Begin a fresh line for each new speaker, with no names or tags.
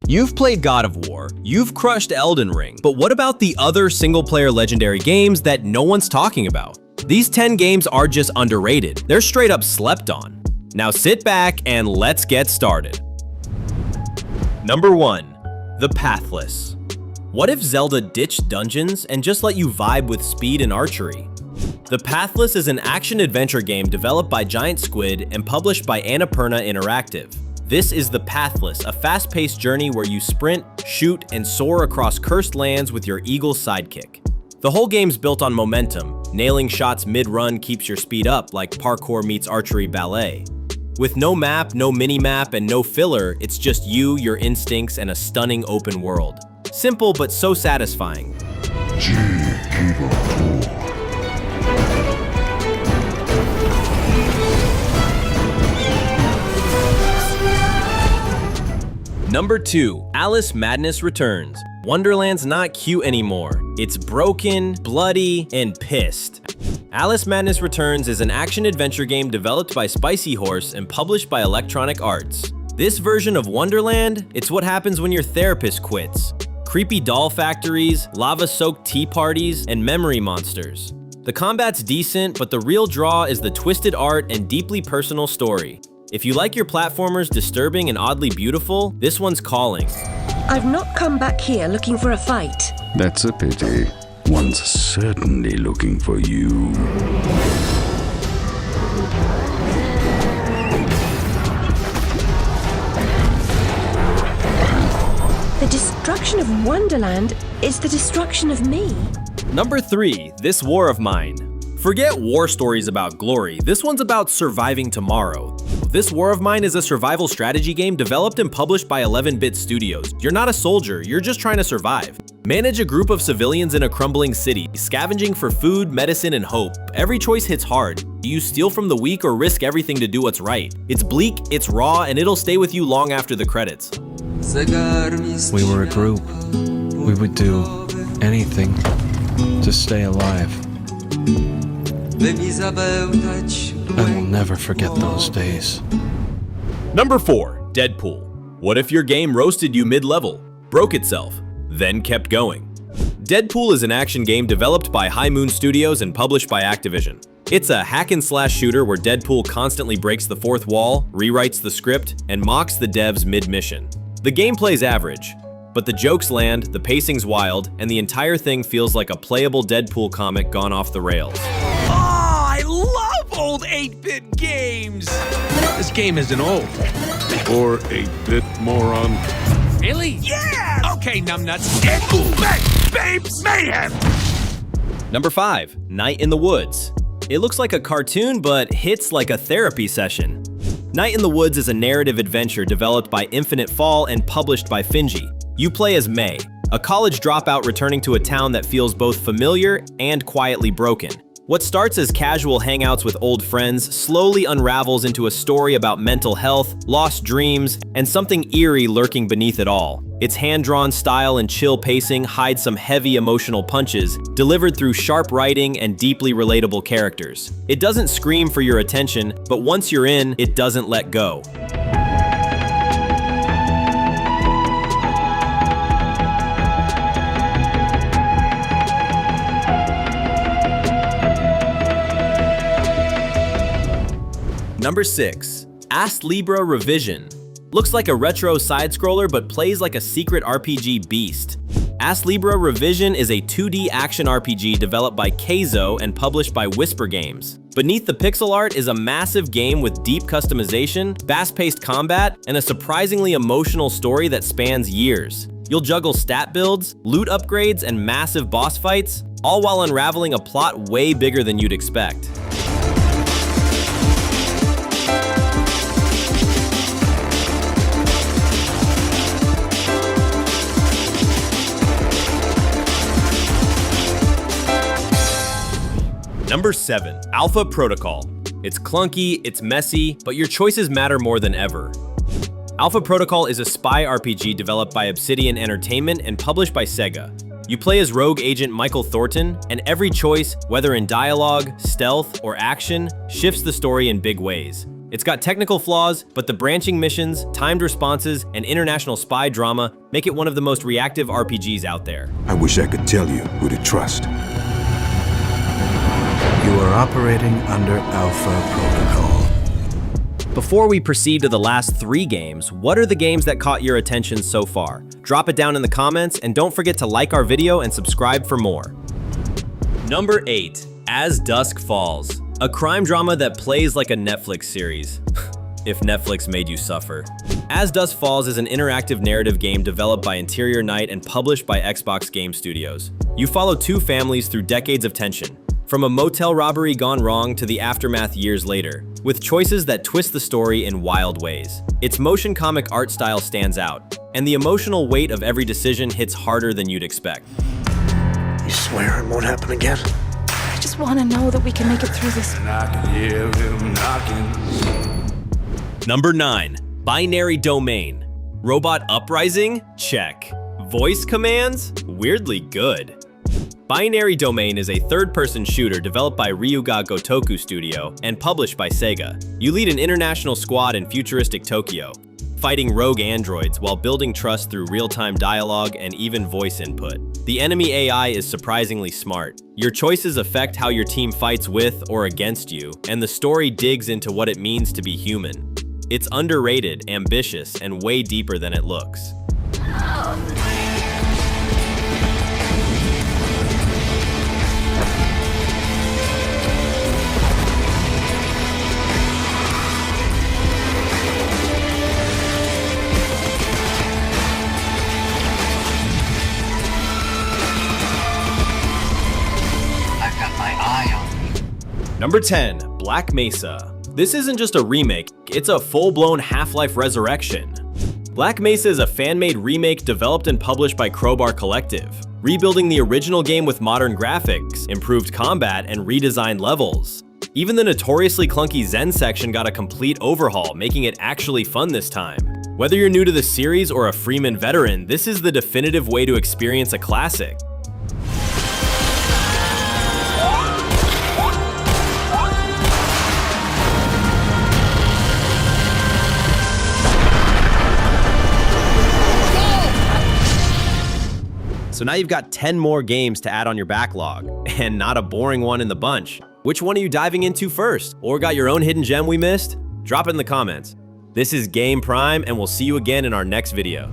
You've played God of War, you've crushed Elden Ring, but what about the other single-player legendary games that no one's talking about? These 10 games are just underrated. They're straight up slept on. Now sit back and let's get started. Number 1. The Pathless. What if Zelda ditched dungeons and just let you vibe with speed and archery? The Pathless is an action-adventure game developed by Giant Squid and published by Annapurna Interactive. This is The Pathless, a fast-paced journey where you sprint, shoot, and soar across cursed lands with your eagle sidekick. The whole game's built on momentum. Nailing shots mid-run keeps your speed up like parkour meets archery ballet. With no map, no mini-map, and no filler, it's just you, your instincts, and a stunning open world. Simple but so satisfying. Number 2. Alice Madness Returns. Wonderland's not cute anymore. It's broken, bloody, and pissed. Alice Madness Returns is an action-adventure game developed by Spicy Horse and published by Electronic Arts. This version of Wonderland, it's what happens when your therapist quits. Creepy doll factories, lava-soaked tea parties, and memory monsters. The combat's decent, but the real draw is the twisted art and deeply personal story. If you like your platformers disturbing and oddly beautiful, this one's calling.
I've not come back here looking for a fight.
That's a pity. One's certainly looking for you.
The destruction of Wonderland is the destruction of me.
Number 3. This War of Mine. Forget war stories about glory, this one's about surviving tomorrow. This War of Mine is a survival strategy game developed and published by 11-Bit Studios. You're not a soldier, you're just trying to survive. Manage a group of civilians in a crumbling city, scavenging for food, medicine, and hope. Every choice hits hard. Do you steal from the weak or risk everything to do what's right? It's bleak, it's raw, and it'll stay with you long after the credits.
We were a group. We would do anything to stay alive. I will never forget those days.
Number 4. Deadpool. What if your game roasted you mid-level, broke itself, then kept going? Deadpool is an action game developed by High Moon Studios and published by Activision. It's a hack-and-slash shooter where Deadpool constantly breaks the fourth wall, rewrites the script, and mocks the devs mid-mission. The gameplay's average, but the jokes land, the pacing's wild, and the entire thing feels like a playable Deadpool comic gone off the rails.
I love old 8-bit games! This game isn't old.
Or 8-bit moron.
Really? Yeah! Okay, numbnuts. Deadpool! Bang! Babes! Mayhem!
Number 5. Night in the Woods. It looks like a cartoon, but hits like a therapy session. Night in the Woods is a narrative adventure developed by Infinite Fall and published by Finji. You play as May, a college dropout returning to a town that feels both familiar and quietly broken. What starts as casual hangouts with old friends slowly unravels into a story about mental health, lost dreams, and something eerie lurking beneath it all. Its hand-drawn style and chill pacing hide some heavy emotional punches, delivered through sharp writing and deeply relatable characters. It doesn't scream for your attention, but once you're in, it doesn't let go. Number 6. ASTLIBRA Revision. Looks like a retro side-scroller but plays like a secret RPG beast. ASTLIBRA Revision is a 2D action RPG developed by Keizo and published by Whisper Games. Beneath the pixel art is a massive game with deep customization, fast-paced combat, and a surprisingly emotional story that spans years. You'll juggle stat builds, loot upgrades, and massive boss fights, all while unraveling a plot way bigger than you'd expect. Number 7. Alpha Protocol. It's clunky, it's messy, but your choices matter more than ever. Alpha Protocol is a spy RPG developed by Obsidian Entertainment and published by Sega. You play as rogue agent Michael Thornton, and every choice, whether in dialogue, stealth, or action, shifts the story in big ways. It's got technical flaws, but the branching missions, timed responses, and international spy drama make it one of the most reactive RPGs out there.
I wish I could tell you who to trust.
You are operating under Alpha Protocol.
Before we proceed to the last 3 games, what are the games that caught your attention so far? Drop it down in the comments, and don't forget to like our video and subscribe for more. Number 8, As Dusk Falls, a crime drama that plays like a Netflix series. If Netflix made you suffer. As Dusk Falls is an interactive narrative game developed by Interior Night and published by Xbox Game Studios. You follow 2 families through decades of tension, from a motel robbery gone wrong to the aftermath years later, with choices that twist the story in wild ways. Its motion comic art style stands out, and the emotional weight of every decision hits harder than you'd expect.
You swear it won't happen again?
I just want to know that we can make it through this.
I can hear him knocking.
Number 9, Binary Domain. Robot Uprising? Check. Voice commands? Weirdly good. Binary Domain is a third-person shooter developed by Ryuga Gotoku Studio and published by Sega. You lead an international squad in futuristic Tokyo, fighting rogue androids while building trust through real-time dialogue and even voice input. The enemy AI is surprisingly smart. Your choices affect how your team fights with or against you, and the story digs into what it means to be human. It's underrated, ambitious, and way deeper than it looks. Number 10, Black Mesa. This isn't just a remake, it's a full-blown Half-Life resurrection. Black Mesa is a fan-made remake developed and published by Crowbar Collective, rebuilding the original game with modern graphics, improved combat, and redesigned levels. Even the notoriously clunky Zen section got a complete overhaul, making it actually fun this time. Whether you're new to the series or a Freeman veteran, this is the definitive way to experience a classic. So now you've got 10 more games to add on your backlog, and not a boring one in the bunch. Which one are you diving into first? Or got your own hidden gem we missed? Drop it in the comments. This is Game Prime, and we'll see you again in our next video.